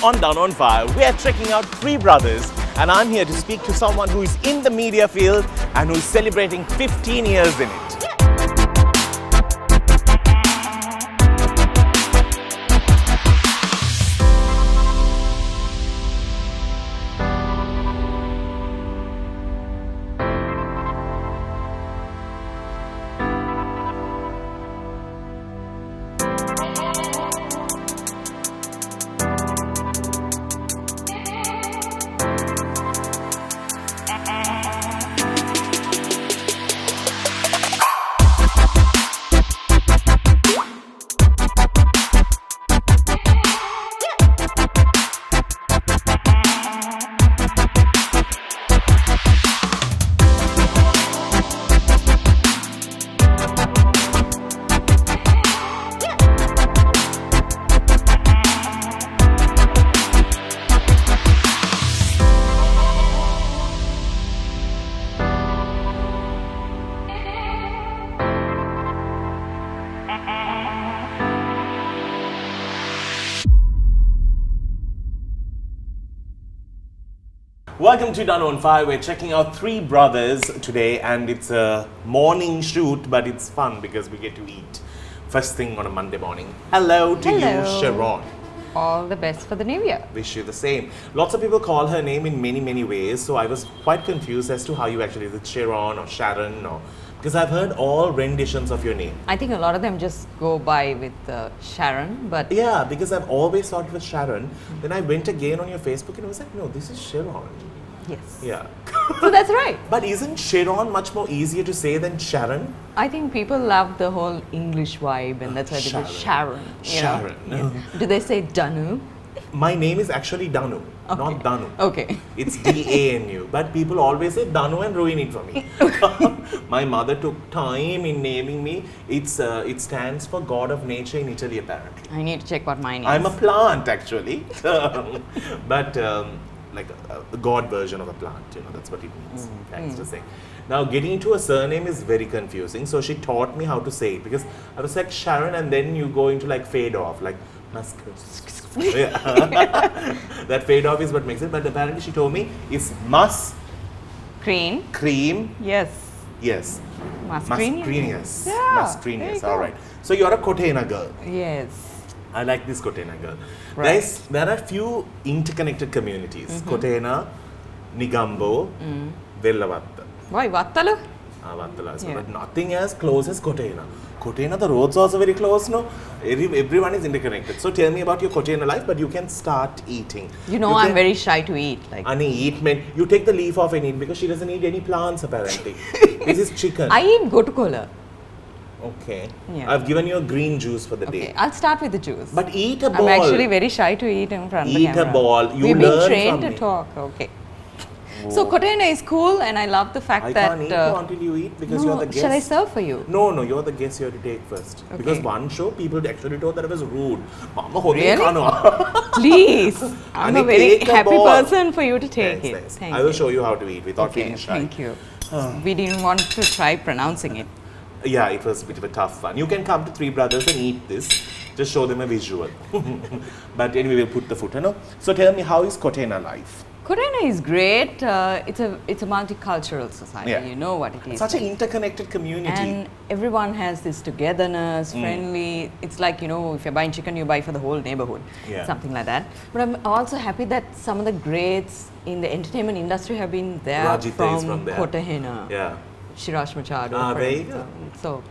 on Danu on Fire, we are checking out three brothers, and I'm here to speak to someone who is in the media field and who is celebrating 15 years in it. Welcome to Danu on Fire. We're checking out three brothers today, and it's a morning shoot, but it's fun because we get to eat first thing on a Monday morning. Hello to you, Sharon. All the best for the new year. Wish you the same. Lots of people call her name in many ways, so I was quite confused as to how you actually, is it Sharon or Sharon or... Because I've heard all renditions of your name. I think a lot of them just go by with Sharon, but... Yeah, because I've always thought it was Sharon. Then I went again on your Facebook and I was like, no, this is Sharon. Yes. Yeah. So that's right. But isn't Sharon much more easier to say than Sharon? I think people love the whole English vibe, and that's why they do Sharon. Sharon. Yeah. Do they say Danu? My name is actually Danu, not Danu. Okay. It's D-A-N-U. But people always say Danu and ruin it for me. My mother took time in naming me. It stands for God of Nature in Italy, apparently. I need to check what mine is. I'm a plant, actually. But like a God version of a plant, that's what it means. Thanks to say. Now, getting into a surname is very confusing. So she taught me how to say it, because I was like Sharon, and then you go into like fade off, like that fade off is what makes it. But apparently she told me it's cream. Yes. Mascarenhas. Yeah. Mascarenhas. All right. So you're a Kotena girl. Yes. I like this Kotena girl. Right. There are few interconnected communities. Kotena, Nigambo, Vellavatta. Why, Vattalu? Vattala. But nothing as close as Kotena. Kotena, the roads are also very close, no? Everyone is interconnected. So tell me about your Kotena life, but you can start eating. I'm very shy to eat. You take the leaf off and eat, because she doesn't eat any plants, apparently. This is chicken. I eat gotu-kola. Okay. Yeah. I've given you a green juice for the day. I'll start with the juice. But eat a ball. I'm actually very shy to eat in front of the camera. Eat a ball. We've been trained to talk. Okay. Whoa. So Kotena is cool, and I love the fact that... I can't eat until you eat, because you're the guest. Shall I serve for you? No, you're the guest you have to take first. Okay. Because one show, people actually told that I was rude. Mama, really? Please. I'm a very happy person for you to take it. Yes. Thank I will show you how to eat without feeling shy. Thank you. We didn't want to try pronouncing it. Yeah, it was a bit of a tough one. You can come to Three Brothers and eat this. Just show them a visual. But anyway, we'll put the foot. So tell me, how is Kotena life? Kotena is great. It's a multicultural society. Yeah. You know what it is. Such an interconnected community. And everyone has this togetherness, friendly. It's like, if you're buying chicken, you buy for the whole neighborhood. Yeah. Something like that. But I'm also happy that some of the greats in the entertainment industry have been there Rajita is from there. Kotena. Yeah. Shirash Machado. There you go. So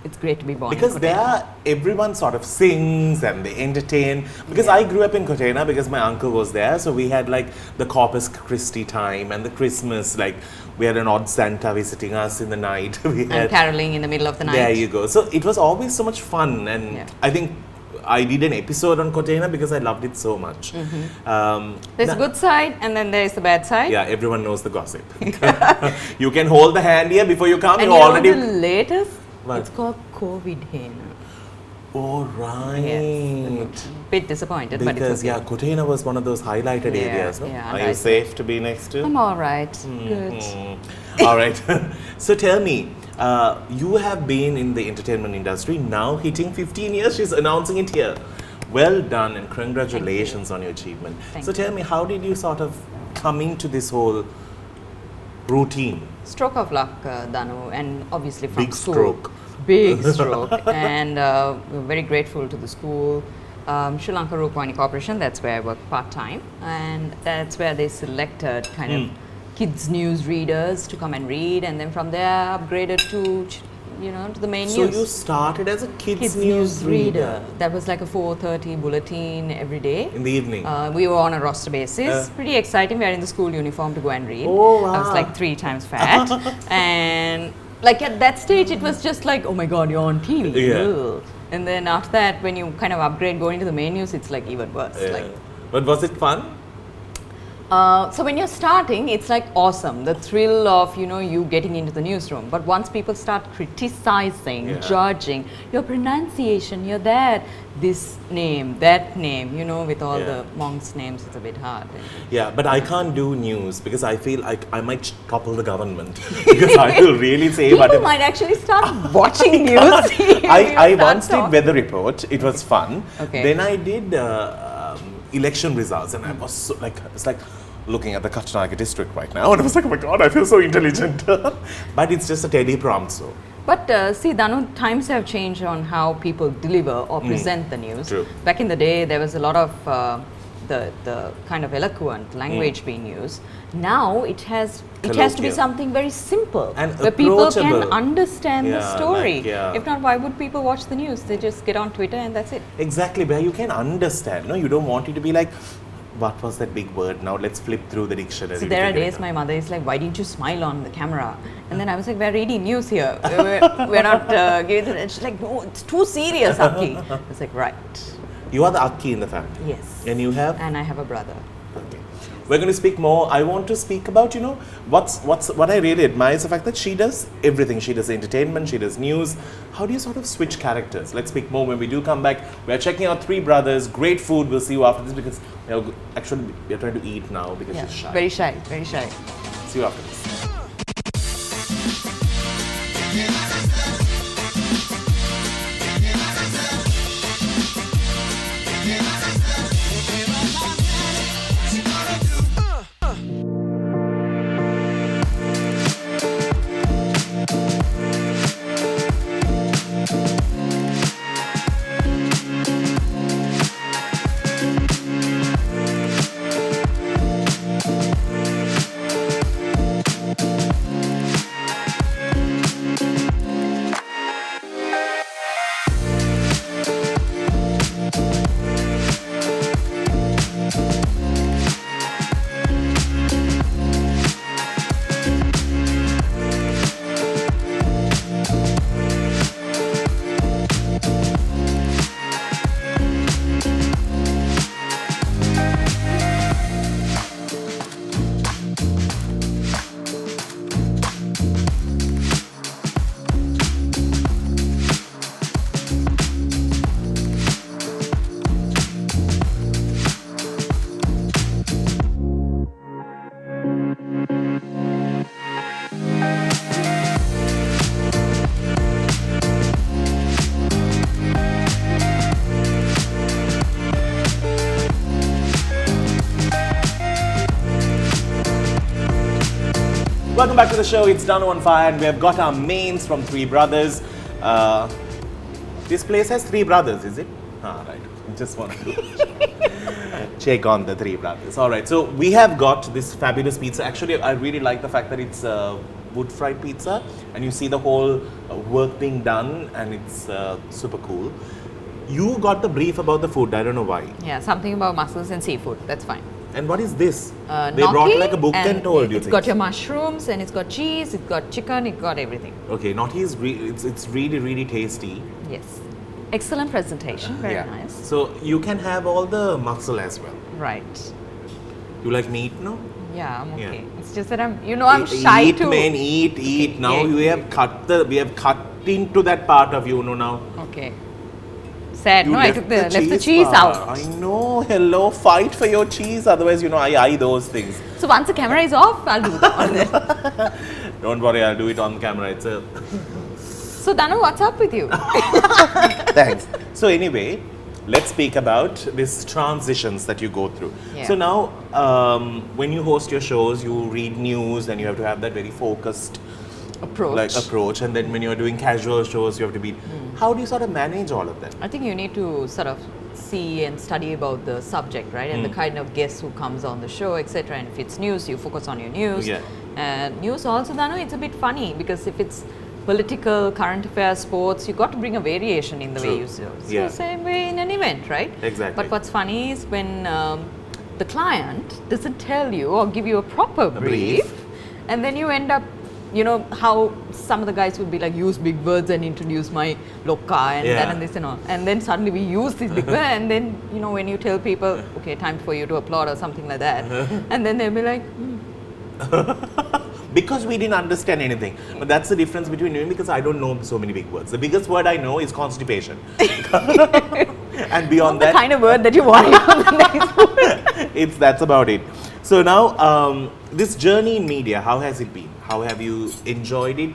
it's great to be born because in there everyone sort of sings and they entertain. Because I grew up in Kotena because my uncle was there, so we had like the Corpus Christi time and the Christmas, like we had an odd Santa visiting us in the night. And caroling in the middle of the night. There you go. So it was always so much fun, and I think I did an episode on Kotena because I loved it so much. There's a good side and then there's the bad side. Yeah, everyone knows the gossip. You can hold the hand here before you come. And you already. Know the latest? What? It's called COVID Hena. Oh, right. Yes. Bit disappointed, but it's okay. Because Kotena was one of those highlighted areas. No? Yeah, Are you safe to be next to? I'm all right. Good. All right. So tell me, you have been in the entertainment industry now hitting 15 years. She's announcing it here. Well done and congratulations on your achievement. Thank So tell me, how did you sort of come into this whole routine? Stroke of luck, Danu, and obviously from Big school. stroke. Big stroke. And we're very grateful to the school. Sri Lanka Rupawani Corporation, that's where I work part-time. And that's where they selected kind of kids news readers to come and read. And then from there, upgraded to, to the main So news. you started as a kids News reader. That was like a 4:30 bulletin every day. in the evening. We were on a roster basis. Pretty exciting. We are in the school uniform to go and read. Oh, wow. I was like 3 times fat. And like at that stage, it was just like, oh my God, you're on TV. Yeah. Ugh. And then after that, when you kind of upgrade going to the main news, it's like even worse. Yeah. Like, But was it fun? so when you're starting, it's like awesome, the thrill of you getting into the newsroom. But once people start criticizing, Yeah. judging your pronunciation, you're that, this name, that name, with all Yeah. the monks' names, it's a bit hard. Yeah, but I can't do news because I feel like I might topple the government because I will really say People might actually start watching news. I once did weather report. It was fun. Okay. Then I did election results, and I was so, it's like looking at the Kachtanaga district right now, and I was like, oh my God, I feel so intelligent. But it's just a teleprompt, so. But see, Danu, times have changed on how people deliver or present the news. True. Back in the day, there was a lot of the kind of eloquent language being used. Now it has to be Colloquial. something very simple And where people can approachable. understand the Yeah, story. like, yeah. If not, why would people watch the news? They just get on Twitter and that's it. Exactly, where you can understand. No, you don't want it to be like, what was that big word? Now let's flip through the dictionary. So to there are figure it days out. my mother is like, why didn't you smile on the camera? And then I was like, we're reading news here. We're not giving it. And she's like, no, it's too serious, Aki. I was like, right. You are the Akki in the family. Yes. And you have? And I have a brother. Okay. We're going to speak more. I want to speak about, what I really admire is the fact that she does everything. She does entertainment, she does news. How do you sort of switch characters? Let's speak more when we do come back. We're checking out Three Brothers. Great food. We'll see you after this because actually we're trying to eat now because Yeah, she's shy. very shy, very shy. See you after this. Welcome back to the show. It's Danu on Fire, and we have got our mains from Three Brothers. This place has 3 brothers, is it? Ah, right. Just want to check on the 3 brothers. All right. So we have got this fabulous pizza. Actually, I really like the fact that it's wood fried pizza, and you see the whole work being done, and it's super cool. You got the brief about the food. I don't know why. Yeah, something about mussels and seafood. That's fine. And what is this? They Gnocchi, brought like a book and told you it's things. got your mushrooms and it's got cheese, it's got chicken, it's got everything. Okay, gnocchi is it's really really tasty. Yes. Excellent presentation. Very Yeah. nice. So you can have all the mussel as well. Right. You like meat, no? Yeah, I'm okay. Yeah. It's just that I'm shy eat, too. man, eat. Now Yeah. we have cut into that part of you, now. Okay. Sad. You No, I took left the cheese part. out. I know. Hello, fight for your cheese. Otherwise, I eye those things. So once the camera is off, I'll do that. Don't worry, I'll do it on camera itself. So Danu, what's up with you? Thanks. So anyway, let's speak about these transitions that you go through. Yeah. So now, when you host your shows, you read news and you have to have that very focused approach. And then when you're doing casual shows, you have to be. How do you sort of manage all of that? I think you need to sort of see and study about the subject, right? And the kind of guest who comes on the show, etc. And if it's news, you focus on your news. Yeah. News also, Danu, it's a bit funny because if it's political, current affairs, sports, you got to bring a variation in the way you show. So same way in an event, right? Exactly. But what's funny is when the client doesn't tell you or give you a proper brief, and then you end up, you know, how some of the guys would be like, use big words and introduce my loka and that and this and all. And then suddenly we use these big words and then, you know, when you tell people, okay, time for you to applaud or something like that, and then they'll be like, Because we didn't understand anything. But that's the difference between you and me, because I don't know so many big words. The biggest word I know is constipation. And beyond that, the kind of word that you want on the next word. that's about it. So now, this journey in media, how has it been? How have you enjoyed it?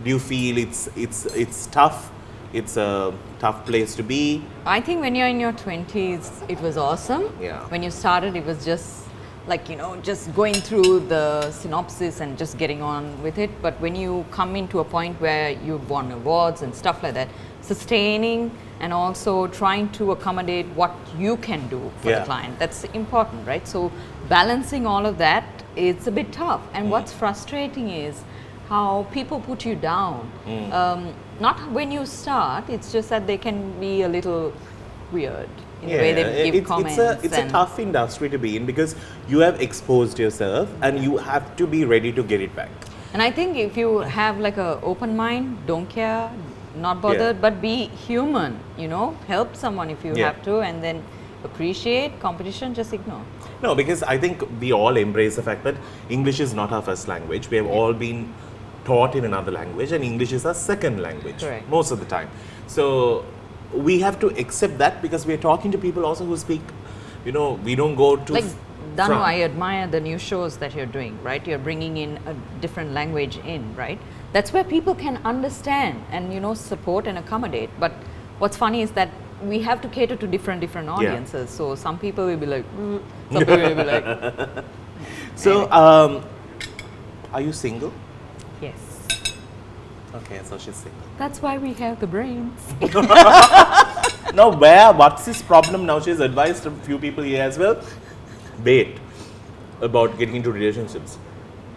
Do you feel it's tough? It's a tough place to be? I think when you're in your 20s, it was awesome. Yeah. When you started, it was just like, you know, just going through the synopsis and just getting on with it. But when you come into a point where you've won awards and stuff like that, sustaining and also trying to accommodate what you can do for the client, that's important, right? So balancing all of that, it's a bit tough. And what's frustrating is how people put you down. Not when you start, it's just that they can be a little weird in the way they give comments. It's a tough industry to be in because you have exposed yourself and you have to be ready to get it back. And I think if you have like an open mind, don't care, not bothered, but be human, you know, help someone if you have to, and then appreciate competition, just ignore. No, because I think we all embrace the fact that English is not our first language. We have all been taught in another language, and English is our second language most of the time. So we have to accept that because we are talking to people also who speak, you know, we don't go to... Like, Danu, I admire the new shows that you're doing, right? You're bringing in a different language in, right? That's where people can understand and, you know, support and accommodate. But what's funny is that we have to cater to different audiences. So some people will be like, some people will be like... So, are you single? Yes. Okay, so she's single. That's why we have the brains. Now, what's his problem now? She's advised a few people here as well. Wait about getting into relationships.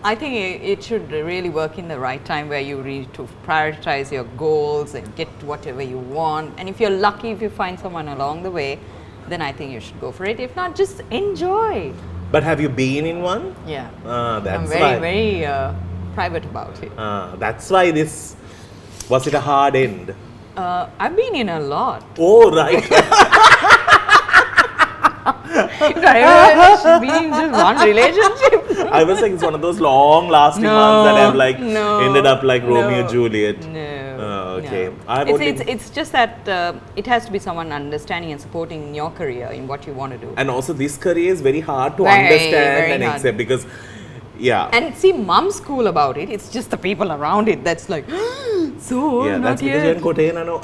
I think it should really work in the right time where you need to prioritize your goals and get whatever you want. And if you're lucky, if you find someone along the way, then I think you should go for it. If not, just enjoy. But have you been in one? Yeah. That's I'm very private about it. That's why this... Was it a hard end? I've been in a lot. Oh, right. I've been in just one relationship. I was like, it's one of those long-lasting ones that have like ended up like Romeo and Juliet. No. Okay. No. It's just that it has to be someone understanding and supporting your career in what you want to do. And also, this career is very hard to understand and accept because, And see, mom's cool about it. It's just the people around it that's like, so yeah, not that's because yet. you're in Kottayan, I know.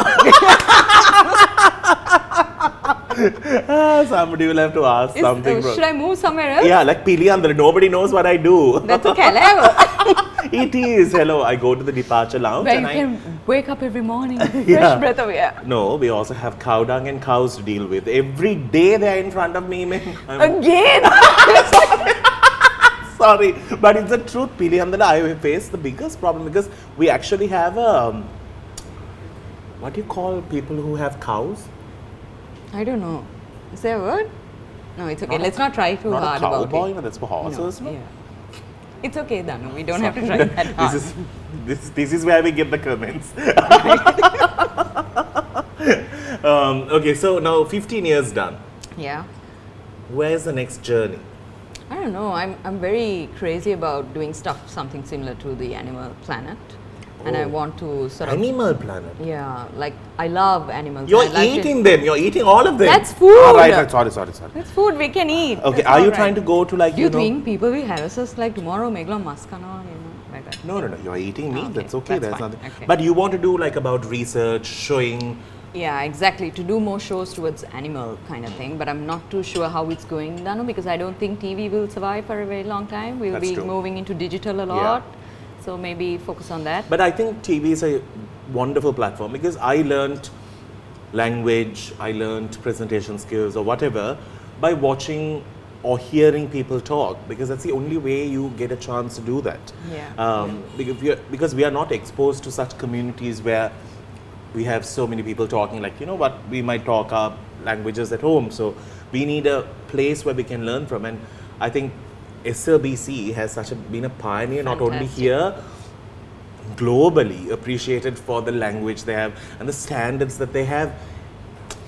Somebody will have to ask something. Should I move somewhere else? Yeah, like Pili Andhra, nobody knows what I do. That's okay. It is. Hello, I go to the departure lounge. Where you can wake up every morning, fresh breath of air. No, we also have cow dung and cows to deal with. Every day they're in front of me. Again? Sorry, but it's the truth, Pili Andhra. I face the biggest problem because we actually have what do you call people who have cows? I don't know. Is there a word? No, it's okay. Let's not try too not hard a about it. cowboy, that's for horses. No, yeah. It's okay, Danu. We don't have to try that hard. This is where we get the comments. Okay, so now 15 years done. Yeah. Where's the next journey? I don't know. I'm very crazy about doing something similar to the Animal Planet. And I want to sort of... Animal Planet? Yeah, like I love animals. You're eating them. You're eating all of them. That's food. Oh, right. Sorry. That's food we can eat. Okay, That's are you trying to go to like, Do you think people will have us like tomorrow, Megla Maskana, like that? No. You're eating meat. Okay, That's okay. that's There's fine. nothing. Okay. But you want to do like about research, showing Yeah, exactly. To do more shows towards animal kind of thing, but I'm not too sure how it's going, Danu, because I don't think TV will survive for a very long time. We'll That's be true. moving into digital a lot, so maybe focus on that. But I think TV is a wonderful platform because I learned language, I learned presentation skills or whatever by watching or hearing people talk, because that's the only way you get a chance to do that. Because we are not exposed to such communities where we have so many people talking, like, you know what, we might talk our languages at home, so we need a place where we can learn from. And I think SLBC has been a pioneer, not only Fantastic. here, globally appreciated for the language they have and the standards that they have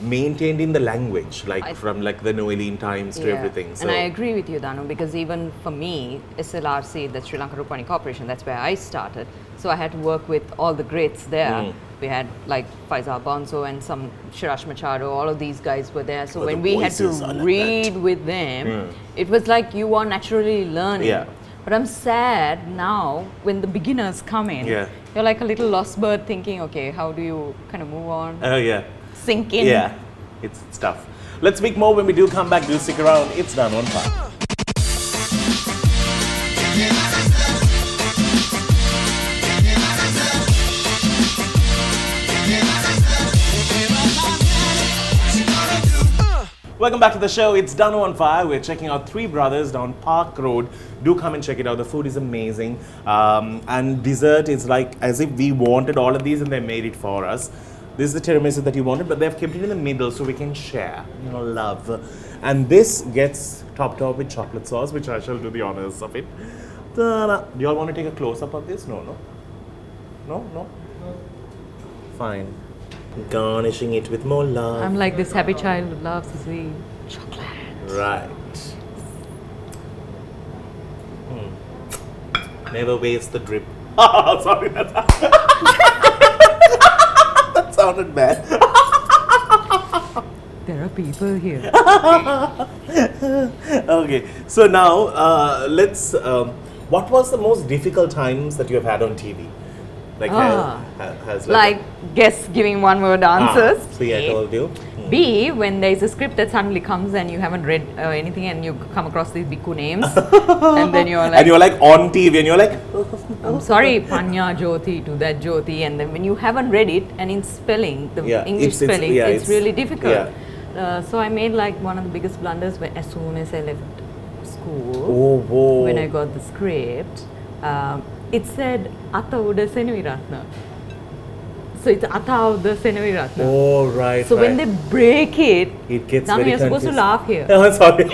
maintained in the language, like from like the Noeline times to everything. So And I agree with you, Danu, because even for me, SLRC, the Sri Lanka Rupani Corporation, that's where I started. So I had to work with all the greats there. We had like Faisal Bonzo and some Shirash Machado, all of these guys were there. So Oh, when the we had to voices are like read with them, it was like you are naturally learning. Yeah. But I'm sad now when the beginners come in. Yeah. You're like a little lost bird thinking, okay, how do you kind of move on? oh yeah, Sink in. yeah, it's tough. Let's speak more when we do come back. Do stick around. It's Danu on Fire. Welcome back to the show. It's Danu on Fire. We're checking out Three Brothers down Park Road. Do come and check it out. The food is amazing. And dessert is like as if we wanted all of these and they made it for us. This is the tiramisu that you wanted, but they've kept it in the middle so we can share, you know, love. And this gets topped off with chocolate sauce, which I shall do the honors of it. Ta-da. Do you all want to take a close-up of this? No? No? Fine. Garnishing it with more love. I'm like this happy child who loves to see chocolate. Right. Never waste the drip. Sorry, that sounded bad. There are people here. Okay, so now let's. What was the most difficult times that you have had on TV? Like, has Like guess giving one word answers. See, I told you. B, when there is a script that suddenly comes and you haven't read anything and you come across these bhikkhu names and then you're like, And you're like on TV and you're like, I'm sorry, Panya Jyoti to that Jyoti, and then when you haven't read it and in spelling, the English spelling, it's really difficult. So I made like one of the biggest blunders when, as soon as I left school, when I got the script, it said Ata Uda Senaviratna. So it's Ata Uda Senaviratna. oh, right. So when they break it, gets now very you're supposed to confusing. laugh here. Oh, sorry.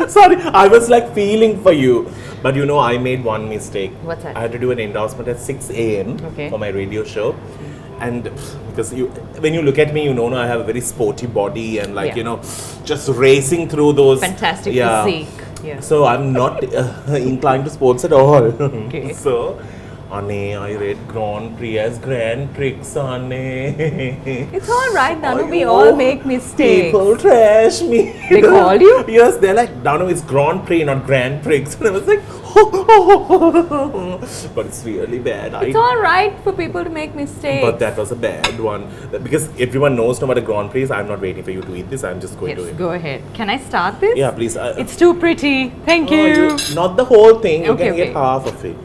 Sorry, I was like feeling for you. But you know, I made one mistake. What's that? I had to do an endorsement at 6 a.m. for my radio show. And because when you look at me, you know I have a very sporty body and like, you know, just racing through those. Fantastic physique. Yeah. So I'm not inclined to sports at all. Okay. So, Anne, I read Grand Prix as Grand Prix, Anne. It's all right, Danu. I We know. all make mistakes. People trash me. They call you? Yes, they're like, Danu, it's Grand Prix, not Grand Prix. And I was like, but it's really bad. It's all right for people to make mistakes. But that was a bad one. Because everyone knows no matter Grand Prix, I'm not waiting for you to eat this. I'm just going to Yes, it. go ahead. Can I start this? Yeah, please. It's too pretty. Thank Oh, you. not the whole thing. You Okay, can okay. get half of it.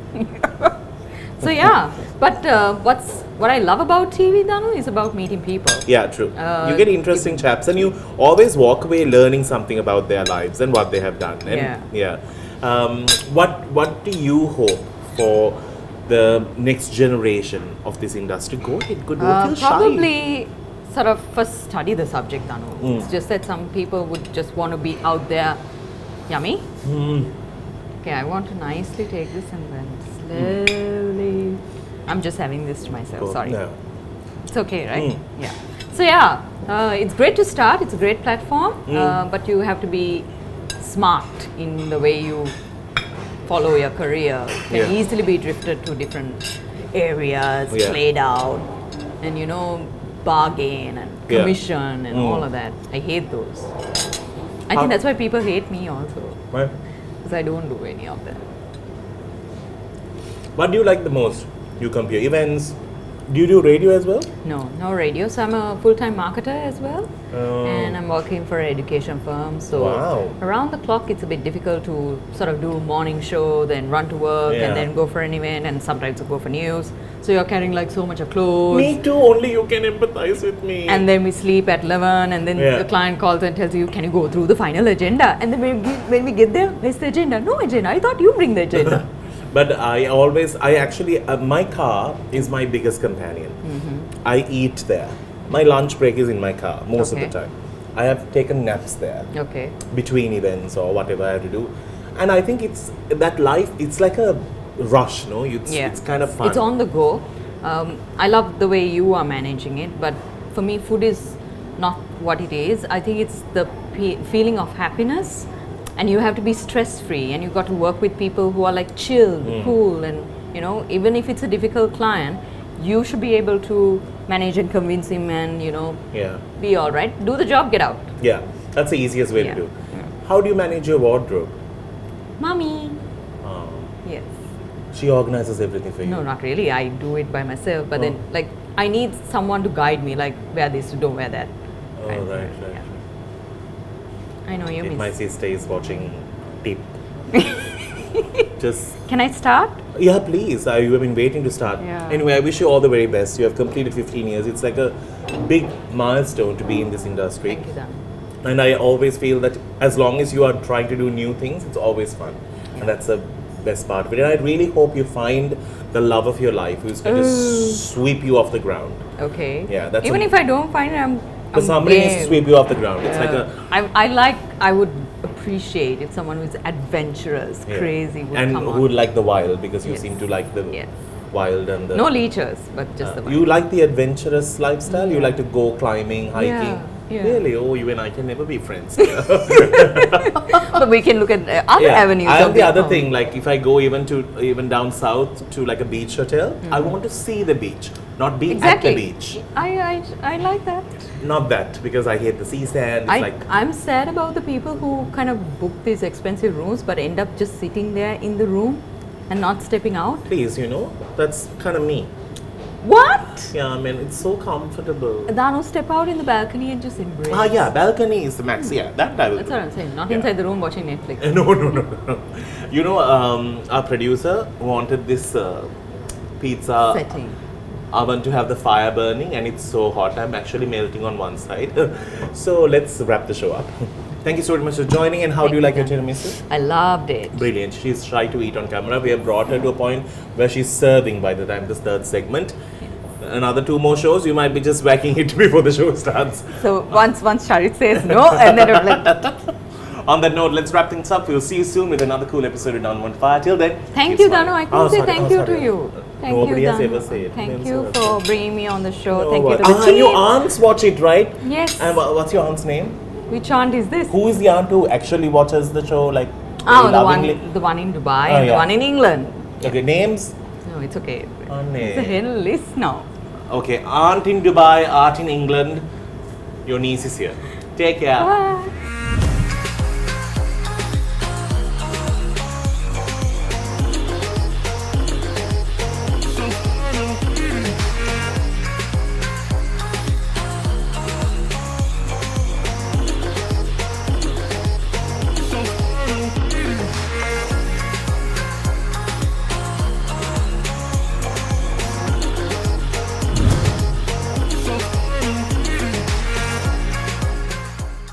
So yeah, but what I love about TV, Danu, is about meeting people. Yeah, true. You get interesting chaps and you always walk away learning something about their lives and what they have done. And what do you hope for the next generation of this industry? Go ahead, good. Don't feel shy. Probably sort of first study the subject, Danu. It's just that some people would just want to be out there. Yummy? Okay, I want to nicely take this and then slowly. I'm just having this to myself, Cool. sorry. No. It's okay, right? Yeah. So yeah, it's great to start. It's a great platform, but you have to be smart in the way you follow your career. You can easily be drifted to different areas, played out, and you know, bargain and commission and all of that. I hate those. I think that's why people hate me also, Right. because I don't do any of that. What do you like the most? You compare events, Do you do radio as well? No radio. So I'm a full-time marketer as well, and I'm working for an education firm. So Wow. around the clock, it's a bit difficult to sort of do morning show, then run to work, Yeah. and then go for an event, and sometimes go for news. So you're carrying like so much of clothes. Me too. Only you can empathize with me. And then we sleep at 11, and then Yeah. the client calls and tells you, can you go through the final agenda? And then when we get there, where's the agenda? No agenda. I thought you bring the agenda. But my car is my biggest companion. I eat there. My lunch break is in my car most of the Okay. time. I have taken naps there Okay. between events or whatever I have to do. And I think it's that life, it's like a rush, no? It's kind of fun. It's on the go. I love the way you are managing it, but for me, food is not what it is. I think it's the feeling of happiness, and you have to be stress free, and you got to work with people who are like chill, cool, and even if it's a difficult client, you should be able to manage and convince him, and Yeah. be all right. Do the job, get out. Yeah. That's the easiest way Yeah. to do. How do you manage your wardrobe? Mommy. Oh, Yes. she organizes everything for you. No, not really. I do it by myself, but then Oh. like I need someone to guide me, like wear this, don't wear that. Oh, Kind of right, thing, right. yeah. I know you If my miss. sister is watching tip. Just Can I start? yeah, please. You have been waiting to start. Yeah. Anyway, I wish you all the very best. You have completed 15 years. It's like a big milestone to be in this industry. Thank you, Dan. And I always feel that as long as you are trying to do new things, it's always fun. And that's the best part of it. And I really hope you find the love of your life who's going to sweep you off the ground. Okay. Yeah, that's Even a- if I don't find it, I'm But somebody needs to game. sweep you off the ground. It's like a I would appreciate if someone who's adventurous, yeah. crazy would and come who on. would like the wild, because you Yes. seem to like the Yes. wild and the No leechers, but just the you like the adventurous lifestyle. You Yeah. like to go climbing, hiking. yeah. Really? Oh, you and I can never be friends. But we can look at other avenues. I of have the other income. thing. Like if I go even down south to like a beach hotel, I want to see the beach, not be Exactly. at the beach. I like that. Not that, because I hate the sea sand. It's like I'm sad about the people who kind of book these expensive rooms but end up just sitting there in the room and not stepping out. please, that's kind of me. What? Yeah, I mean it's so comfortable. Danu, step out in the balcony and just embrace. Ah, yeah, balcony is the max. Yeah, that I will. That's do. what I'm saying. Not Yeah. inside the room watching Netflix. No. Our producer wanted this pizza Setting. oven to have the fire burning, and it's so hot. I'm actually melting on one side. So let's wrap the show up. Thank you so much for joining. And how do you like your tiramisu? I loved it. Brilliant. She's shy to eat on camera. We have brought her to a point where she's serving by the time this third segment. Another 2 more shows, you might be just whacking it before the show starts. So once Sharit says no, and then I'm like, On that note, let's wrap things up. We'll see you soon with another cool episode of Down One Fire. Till then, thank keep you, smiling. Danu. I couldn't say thank you to sorry. you. Thank Nobody you, has Danu. ever said. Thank I'm you sorry. for bringing me on the show. No, Thank you what- to the and your team. aunts watch it, right? Yes. And what's your aunt's name? Which aunt is this? Who is the aunt who actually watches the show, like, Oh, very lovingly? the one in Dubai Oh, and the yeah. one in England. Okay, names? No, it's okay. Aunt It's a hidden list now. Okay, aunt in Dubai, aunt in England. Your niece is here. Take care. Bye.